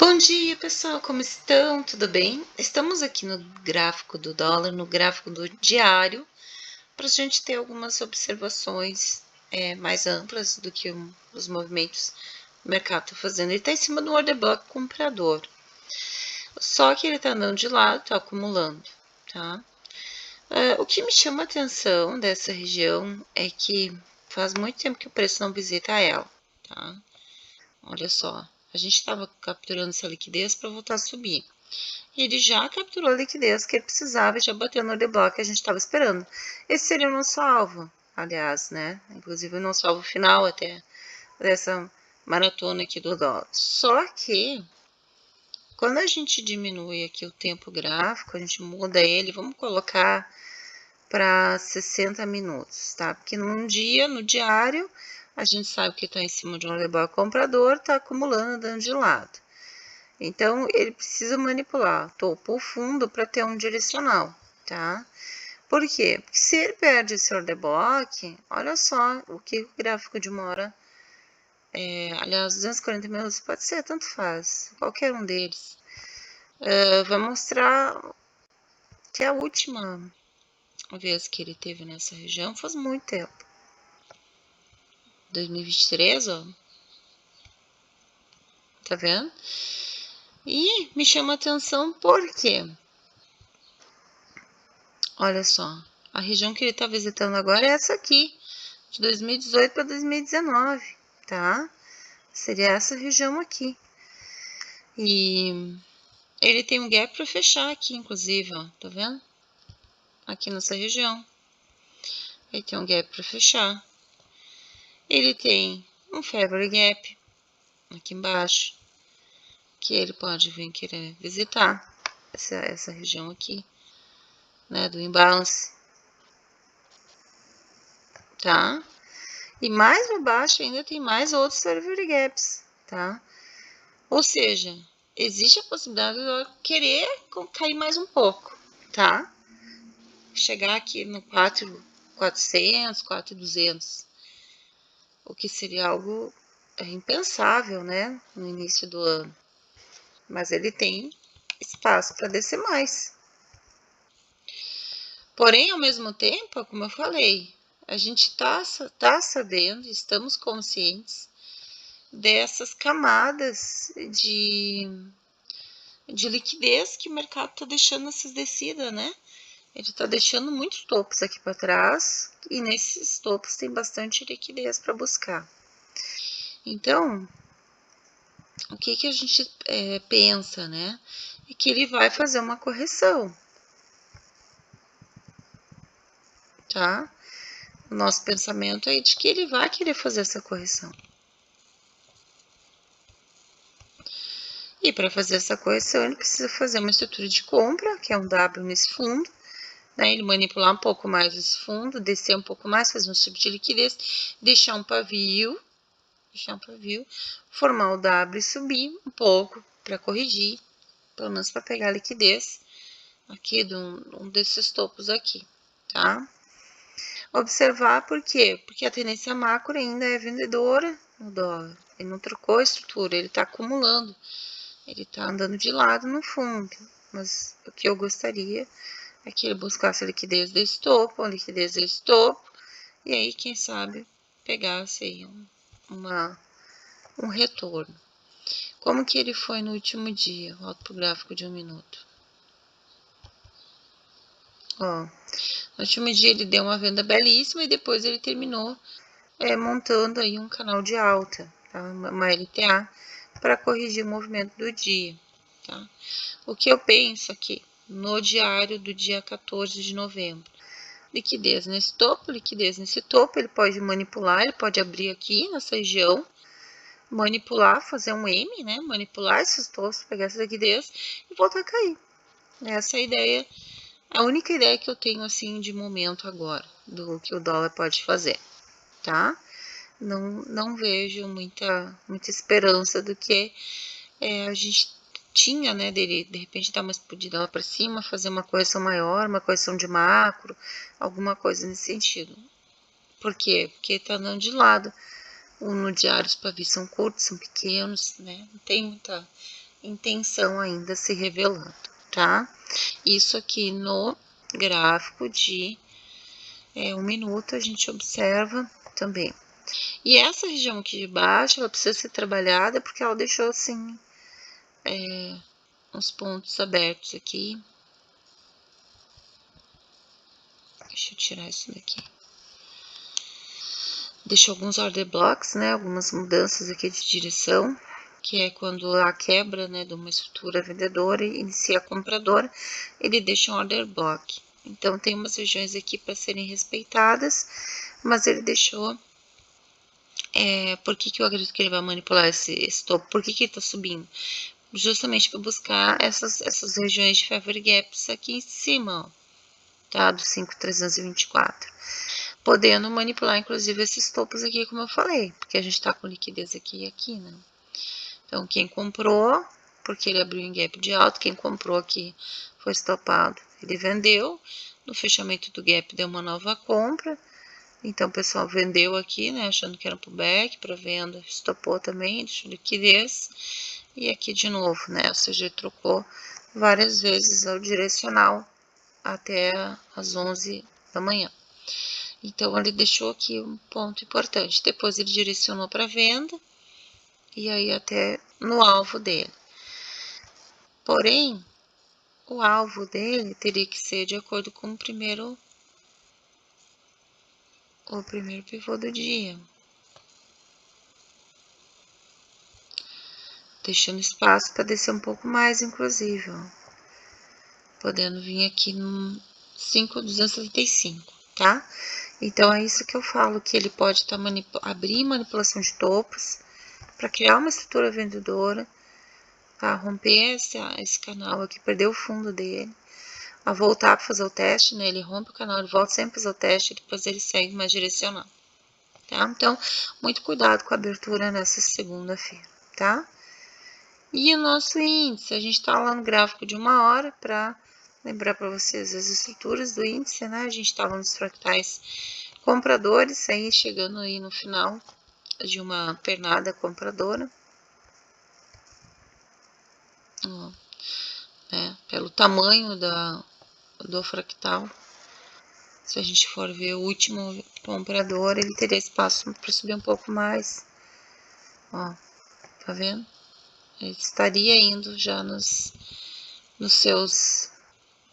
Bom dia, pessoal, como estão? Tudo bem? Estamos aqui no gráfico do dólar, no gráfico do diário, para a gente ter algumas observações mais amplas do que os movimentos que o mercado está fazendo. Ele está em cima do order block comprador, só que ele está andando de lado, está acumulando, tá? O que me chama a atenção dessa região é que faz muito tempo que o preço não visita ela, tá? Olha só, a gente estava capturando essa liquidez para voltar a subir. E ele já capturou a liquidez que ele precisava e já bateu no order block que a gente estava esperando. Esse seria o nosso alvo, aliás, né? Inclusive o nosso alvo final até dessa maratona aqui do dólar. Só que quando a gente diminui aqui o tempo gráfico, a gente muda ele, vamos colocar para 60 minutos, tá? Porque num dia, no diário, a gente sabe que está em cima de um order block comprador, está acumulando, dando de lado. Então, ele precisa manipular topo ou fundo para ter um direcional, tá? Por quê? Porque se ele perde esse order block, olha só o que o gráfico de uma hora, aliás, 240 minutos, pode ser, tanto faz, qualquer um deles, vai mostrar que a última vez que ele teve nessa região faz muito tempo. 2023, ó. Tá vendo? E me chama a atenção porque, olha só, a região que ele tá visitando agora é essa aqui, de 2018 para 2019, tá? Seria essa região aqui. E ele tem um gap para fechar aqui, inclusive, ó, tá vendo? Aqui nessa região. Ele tem um gap para fechar. Ele tem um February gap aqui embaixo, que ele pode vir querer visitar essa região aqui, né, do imbalance, tá? E mais para baixo ainda tem mais outros February gaps, tá? Ou seja, existe a possibilidade de eu querer cair mais um pouco, tá? Chegar aqui no 4.400, 4.200, o que seria algo impensável, né, no início do ano. Mas ele tem espaço para descer mais. Porém, ao mesmo tempo, como eu falei, a gente está sabendo, estamos conscientes dessas camadas de liquidez que o mercado está deixando nessas descidas, né? Ele está deixando muitos topos aqui para trás e nesses topos tem bastante liquidez para buscar. Então, o que a gente pensa, né? É que ele vai fazer uma correção, tá? O nosso pensamento é de que ele vai querer fazer essa correção. E para fazer essa correção, ele precisa fazer uma estrutura de compra, que é um W nesse fundo, né? Ele manipular um pouco mais esse fundo, descer um pouco mais, fazer um sub de liquidez, deixar um pavio, formar o W e subir um pouco para corrigir, pelo menos para pegar a liquidez aqui de um desses topos aqui, tá? Observar por quê? Porque a tendência macro ainda é vendedora no dólar. Ele não trocou a estrutura, ele está acumulando. Ele está andando de lado no fundo. Mas o que eu gostaria é que ele buscasse a liquidez desse topo, a liquidez desse topo. E aí, quem sabe, pegasse aí um retorno. Como que ele foi no último dia? Volto pro gráfico de 1 minuto. Ó, no último dia ele deu uma venda belíssima e depois ele terminou montando aí um canal de alta, tá? Uma LTA, para corrigir o movimento do dia, tá? O que eu penso aqui, no diário do dia 14 de novembro, liquidez nesse topo, ele pode manipular, ele pode abrir aqui nessa região, manipular, fazer um M, né? Manipular esses topos, pegar essa liquidez e voltar a cair. Essa é a ideia, a única ideia que eu tenho assim de momento agora, do que o dólar pode fazer, tá? Não vejo muita esperança do que a gente tinha, né, dele de repente dar uma explodida lá para cima, fazer uma correção maior, uma correção de macro, alguma coisa nesse sentido. Por quê? Porque tá andando de lado. No diário os pavis são curtos, são pequenos, né, não tem muita intenção ainda se revelando, tá? Isso aqui no gráfico de 1 minuto a gente observa também. E essa região aqui de baixo, ela precisa ser trabalhada porque ela deixou assim uns pontos abertos aqui. Deixa eu tirar isso daqui. Deixou alguns order blocks, né? Algumas mudanças aqui de direção, que é quando a quebra, né, de uma estrutura vendedora e inicia a compradora, ele deixa um order block. Então, tem umas regiões aqui para serem respeitadas, mas ele deixou. Por que eu acredito que ele vai manipular esse topo? Por que ele está subindo? Justamente para buscar essas regiões de favor gaps aqui em cima, ó, tá? Do 5.324. Podendo manipular, inclusive, esses topos aqui, como eu falei, porque a gente está com liquidez aqui e aqui, né? Então, quem comprou, porque ele abriu em gap de alta, quem comprou aqui foi estopado, ele vendeu, no fechamento do gap deu uma nova compra, então o pessoal vendeu aqui, né, achando que era pullback para venda, estopou também, deixou liquidez, e aqui de novo, né, ou seja, ele trocou várias vezes o direcional até as 11 da manhã. Então, ele deixou aqui um ponto importante. Depois, ele direcionou para venda e aí até no alvo dele. Porém, o alvo dele teria que ser de acordo com o primeiro pivô do dia. Deixando espaço para descer um pouco mais, inclusive, ó. Podendo vir aqui no 5.275, tá? Então, é isso que eu falo, que ele pode abrir manipulação de topos para criar uma estrutura vendedora, tá? Romper esse canal aqui, perder o fundo dele, a voltar para fazer o teste, né? Ele rompe o canal, ele volta sempre para fazer o teste, e depois ele segue mais direcional, tá? Então, muito cuidado com a abertura nessa segunda-feira, tá? E o nosso índice, a gente tá lá no gráfico de 1 hora para lembrar para vocês as estruturas do índice, né? A gente estava nos fractais compradores, aí chegando aí no final de uma pernada compradora. Ó, né? Pelo tamanho do fractal. Se a gente for ver o último comprador, ele teria espaço para subir um pouco mais. Ó, tá vendo? Ele estaria indo já nos seus...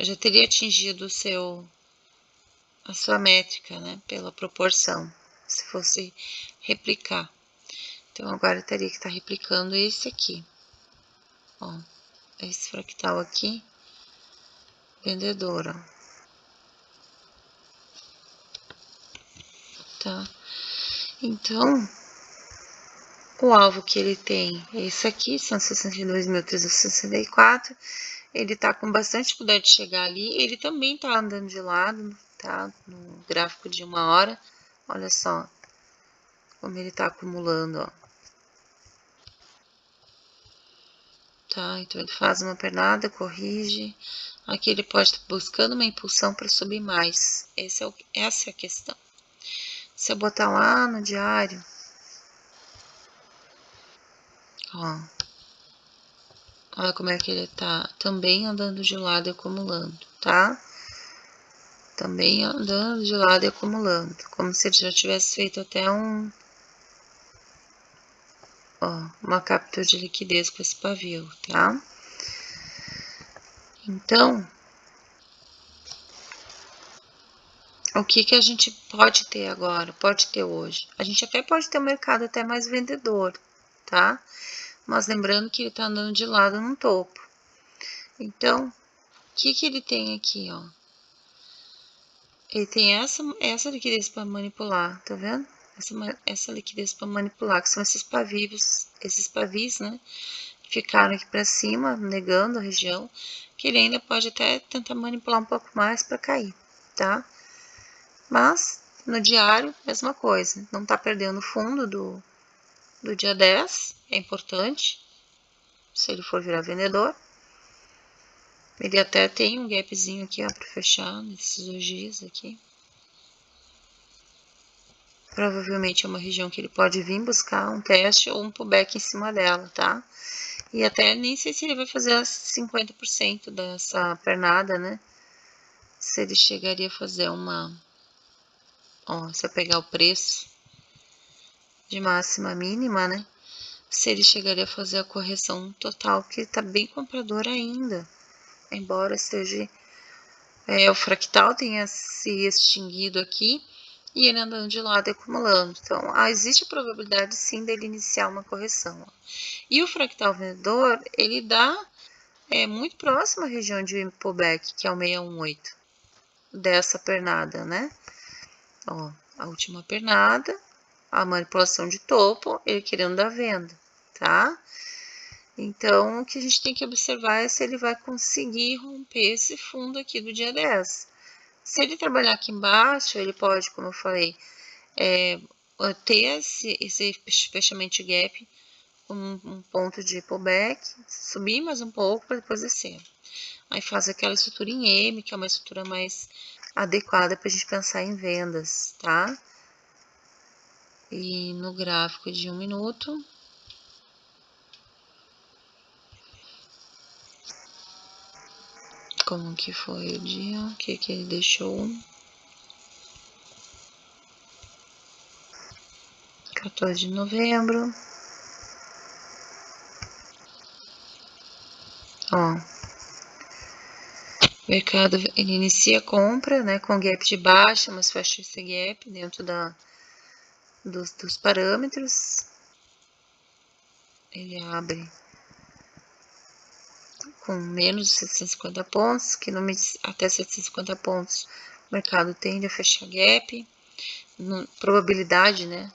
Já teria atingido a sua métrica, né? Pela proporção, se fosse replicar. Então, agora teria que estar replicando esse aqui. Ó, esse fractal aqui, vendedor, ó. Tá? Então, o alvo que ele tem é esse aqui, 162.364. Ele tá com bastante dificuldade de chegar ali. Ele também tá andando de lado, tá? No gráfico de 1 hora. Olha só como ele tá acumulando, ó. Tá? Então, ele faz uma pernada, corrige. Aqui ele pode estar buscando uma impulsão para subir mais. Essa é a questão. Se eu botar lá no diário, ó, olha como é que ele tá também andando de lado e acumulando, tá? Também andando de lado e acumulando, como se ele já tivesse feito até uma captura de liquidez com esse pavio, tá? Então, o que a gente pode ter agora, pode ter hoje? A gente até pode ter um mercado até mais vendedor, tá? Mas lembrando que ele tá andando de lado no topo. Então, o que ele tem aqui, ó? Ele tem essa liquidez para manipular, tá vendo? Essa liquidez para manipular, que são esses pavis, né? Que ficaram aqui para cima, negando a região, que ele ainda pode até tentar manipular um pouco mais para cair, tá? Mas, no diário, mesma coisa. Não tá perdendo o fundo do dia 10, é importante, se ele for virar vendedor. Ele até tem um gapzinho aqui, ó, para fechar nesses dias aqui. Provavelmente é uma região que ele pode vir buscar um teste ou um pullback em cima dela, tá? E até nem sei se ele vai fazer as 50% dessa pernada, né? Se ele chegaria a fazer uma... Ó, se eu pegar o preço de máxima mínima, né? Se ele chegaria a fazer a correção total, porque ele tá bem comprador ainda. Embora seja... o fractal tenha se extinguido aqui e ele andando de lado e acumulando. Então, existe a probabilidade sim dele iniciar uma correção. Ó. E o fractal vendedor, ele dá muito próximo à região de pullback, que é o 618 dessa pernada, né? Ó, a última pernada, a manipulação de topo, ele querendo dar venda, tá? Então, o que a gente tem que observar é se ele vai conseguir romper esse fundo aqui do dia 10. Se ele trabalhar aqui embaixo, ele pode, como eu falei, ter esse fechamento de gap, um ponto de pullback, subir mais um pouco para depois descer. Aí faz aquela estrutura em M, que é uma estrutura mais adequada para a gente pensar em vendas, tá? E no gráfico de 1 minuto, como que foi o dia, o que ele deixou? 14 de novembro. Ó, o mercado ele inicia a compra, né, com gap de baixa, mas fecha esse gap dentro dos parâmetros. Ele abre com menos de 750 pontos, que no até 750 pontos o mercado tende a fechar gap. Probabilidade, né,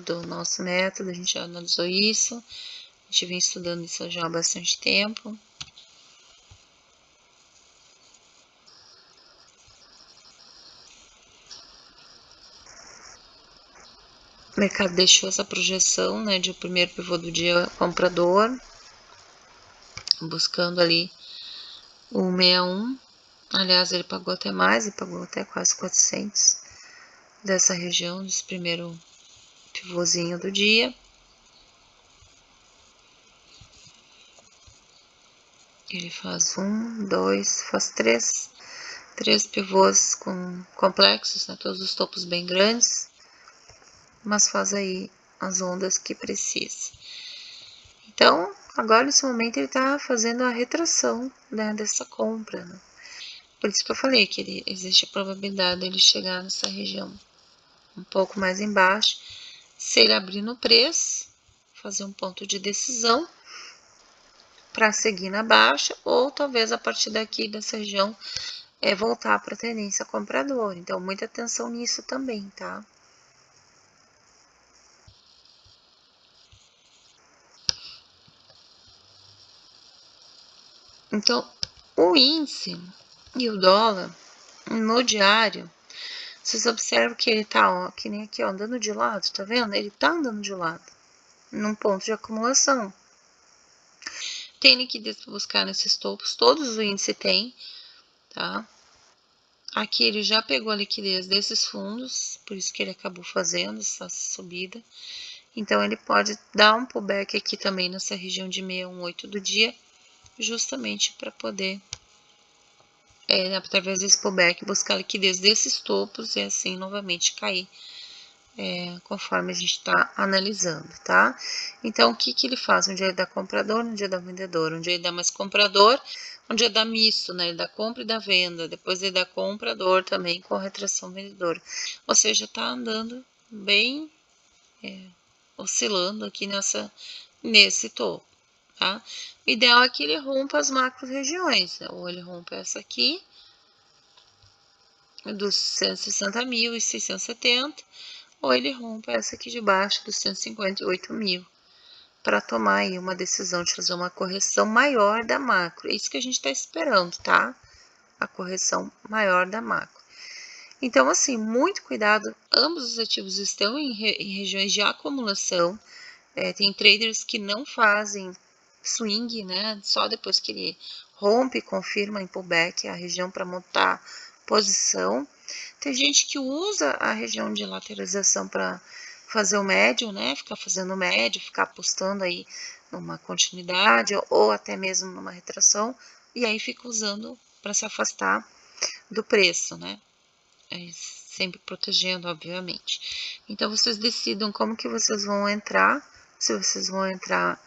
do nosso método, a gente já analisou isso, a gente vem estudando isso já há bastante tempo. O mercado deixou essa projeção, né, de o primeiro pivô do dia comprador, buscando ali o 61. Aliás, ele pagou até mais, ele pagou até quase 400 dessa região, desse primeiro pivôzinho do dia. Ele faz faz três pivôs complexos, né, todos os topos bem grandes, mas faz aí as ondas que precisa. Então, agora nesse momento ele está fazendo a retração, né, dessa compra, né? Por isso que eu falei que existe a probabilidade dele chegar nessa região um pouco mais embaixo. Se ele abrir no preço, fazer um ponto de decisão para seguir na baixa, ou talvez a partir daqui dessa região voltar para a tendência compradora. Então, muita atenção nisso também, tá? Então, o índice e o dólar no diário, vocês observam que ele tá, ó, que nem aqui, ó, andando de lado, tá vendo? Ele tá andando de lado, num ponto de acumulação. Tem liquidez para buscar nesses topos, todos os índices têm, tá? Aqui ele já pegou a liquidez desses fundos, por isso que ele acabou fazendo essa subida. Então, ele pode dar um pullback aqui também nessa região de 618 do dia, justamente para poder, através desse pullback, buscar a liquidez desses topos e assim novamente cair, conforme a gente está analisando, tá? Então, o que ele faz? Um dia ele dá comprador, um dia dá vendedor, um dia ele dá mais comprador, um dia dá misto, né? Ele dá compra e dá venda, depois ele dá comprador também com retração vendedor. Ou seja, tá andando bem, oscilando aqui nesse topo, tá? O ideal é que ele rompa as macro regiões, né? Ou ele rompa essa aqui, dos 160 mil e 670, ou ele rompe essa aqui de baixo dos 158 mil, para tomar aí uma decisão de fazer uma correção maior da macro. É isso que a gente está esperando, tá? A correção maior da macro. Então, assim, muito cuidado, ambos os ativos estão em regiões de acumulação. Tem traders que não fazem swing, né? Só depois que ele rompe, confirma em pullback a região para montar posição. Tem gente que usa a região de lateralização para fazer o médio, né? Ficar fazendo o médio, ficar apostando aí numa continuidade ou até mesmo numa retração, e aí fica usando para se afastar do preço, né? Sempre protegendo, obviamente. Então, vocês decidam como que vocês vão entrar, se vocês vão entrar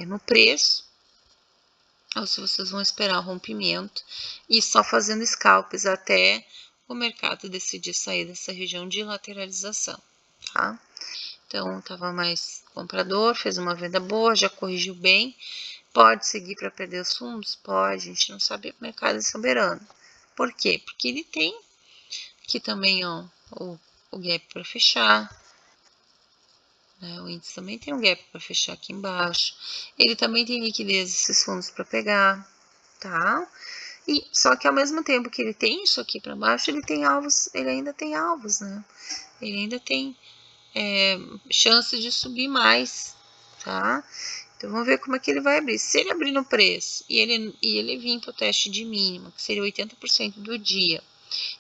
no preço, ou se vocês vão esperar o rompimento e só fazendo scalps até o mercado decidir sair dessa região de lateralização, tá? Então, estava mais comprador, fez uma venda boa, já corrigiu bem. Pode seguir para perder os fundos? Pode, a gente não sabe, o mercado é soberano. Por quê? Porque ele tem aqui também, ó, o gap para fechar. O índice também tem um gap para fechar aqui embaixo. Ele também tem liquidez desses fundos para pegar, tá? E só que ao mesmo tempo que ele tem isso aqui para baixo, ele tem alvos, ele ainda tem alvos, né? Ele ainda tem chance de subir mais, tá? Então vamos ver como é que ele vai abrir. Se ele abrir no preço e ele vir para o teste de mínima, que seria 80% do dia,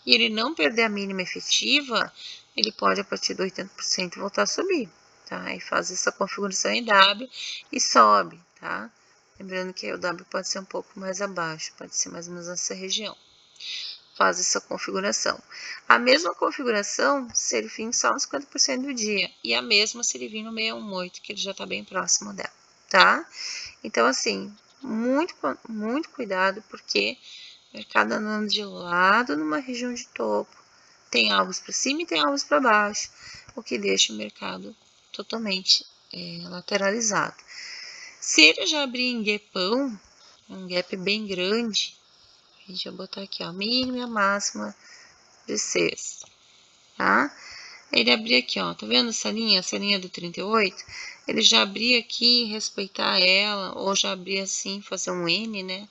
e ele não perder a mínima efetiva, ele pode a partir do 80% voltar a subir, tá? E faz essa configuração em W e sobe, tá? Lembrando que o W pode ser um pouco mais abaixo, pode ser mais ou menos nessa região. Faz essa configuração. A mesma configuração se ele vir só nos 50% do dia, e a mesma se ele vir no 618, que ele já está bem próximo dela, tá? Então, assim, muito cuidado, porque o mercado andando de lado numa região de topo, tem alvos para cima e tem alvos para baixo, o que deixa o mercado totalmente lateralizado. Se ele já abrir em gapão, um gap bem grande, a gente vai botar aqui, ó, mínima e a máxima de sexta, tá? Ele abrir aqui, ó, tá vendo essa linha do 38? Ele já abrir aqui, respeitar ela, ou já abrir assim, fazer um N, né?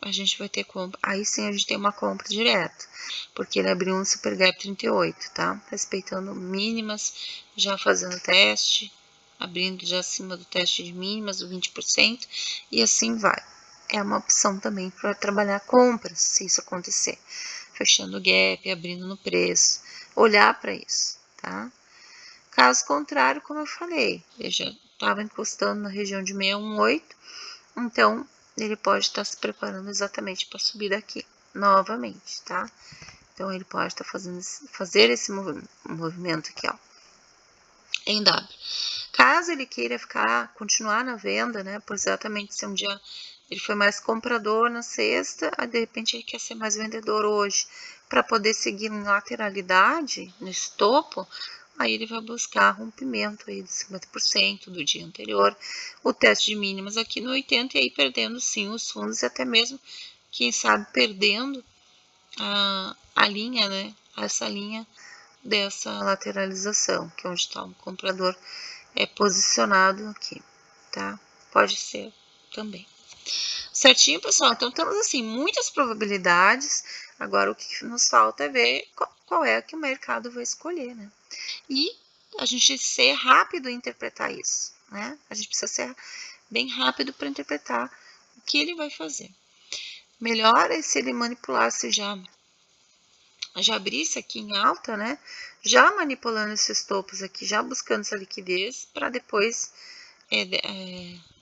A gente vai ter compra, aí sim a gente tem uma compra direta, porque ele abriu um super gap 38, tá? Respeitando mínimas, já fazendo teste, abrindo já acima do teste de mínimas, do 20%, e assim vai. É uma opção também para trabalhar compras, se isso acontecer. Fechando o gap, abrindo no preço, olhar para isso, tá? Caso contrário, como eu falei, ele já estava encostando na região de 618, então ele pode estar se preparando exatamente para subir daqui novamente, tá? Então ele pode estar fazer esse movimento aqui, ó, em W. Caso ele queira continuar na venda, né, por exatamente ser um dia ele foi mais comprador na sexta, aí de repente ele quer ser mais vendedor hoje, para poder seguir em lateralidade nesse topo, aí ele vai buscar rompimento aí de 50% do dia anterior, o teste de mínimas aqui no 80 e aí perdendo sim os fundos e até mesmo, quem sabe, perdendo a linha, né, essa linha dessa lateralização, que é onde está o comprador posicionado aqui, tá? Pode ser também. Certinho, pessoal? Então, temos, assim, muitas probabilidades. Agora, o que nos falta é ver qual é que o mercado vai escolher, né? E a gente ser rápido em interpretar isso, né? A gente precisa ser bem rápido para interpretar o que ele vai fazer. Melhor é se ele manipulasse já abrisse aqui em alta, né? Já manipulando esses topos aqui, já buscando essa liquidez, para depois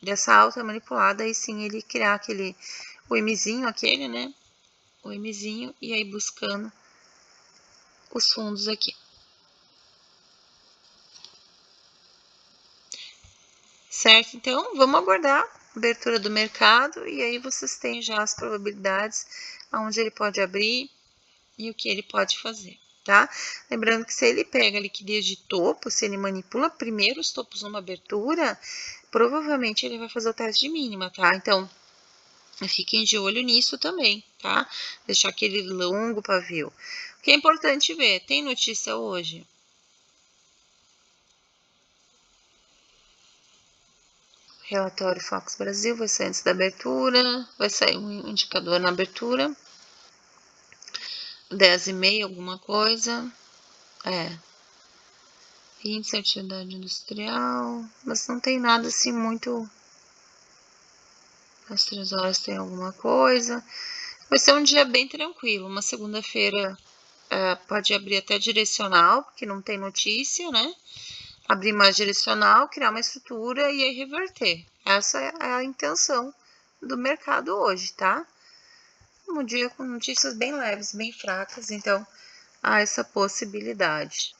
dessa alta manipulada, aí sim ele criar o Mzinho aquele, né? O Mzinho, e aí buscando os fundos aqui. Certo? Então, vamos aguardar a abertura do mercado, e aí vocês têm já as probabilidades aonde ele pode abrir e o que ele pode fazer, tá? Lembrando que se ele pega a liquidez de topo, se ele manipula primeiro os topos numa abertura, provavelmente ele vai fazer o teste de mínima, tá? Então, fiquem de olho nisso também, tá? Deixar aquele longo pavio. O que é importante ver, tem notícia hoje? Relatório Fox Brasil vai sair antes da abertura, vai sair um indicador na abertura. 10h30, alguma coisa. Índice de atividade industrial, mas não tem nada assim muito. Às 3 horas tem alguma coisa. Vai ser um dia bem tranquilo. Uma segunda-feira pode abrir até direcional, porque não tem notícia, né? abrir mais direcional, criar uma estrutura e aí reverter. Essa é a intenção do mercado hoje, tá? Um dia com notícias bem leves, bem fracas, então há essa possibilidade.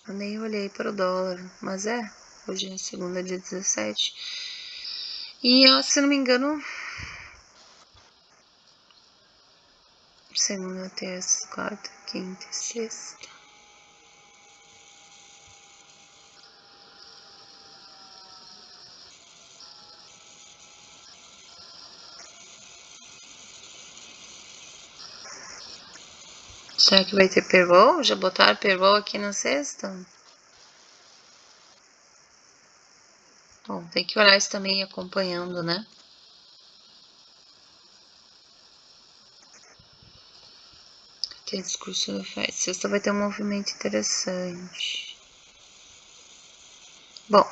Eu nem olhei para o dólar, mas hoje é segunda, dia 17. E se não me engano, segunda, terça, quarta, quinta e sexta. Será que vai ter payroll? Já botaram payroll aqui na sexta? Bom, tem que olhar isso também acompanhando, né? Tem discurso do FED. Sexta vai ter um movimento interessante. Bom,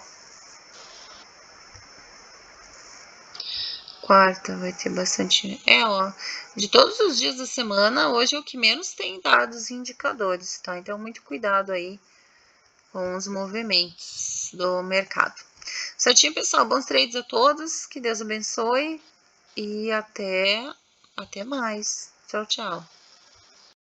quarta vai ter bastante. Ó, de todos os dias da semana, hoje é o que menos tem dados e indicadores, tá? Então, muito cuidado aí com os movimentos do mercado. Certinho, pessoal? Bons trades a todos. Que Deus abençoe e até mais. Tchau, tchau.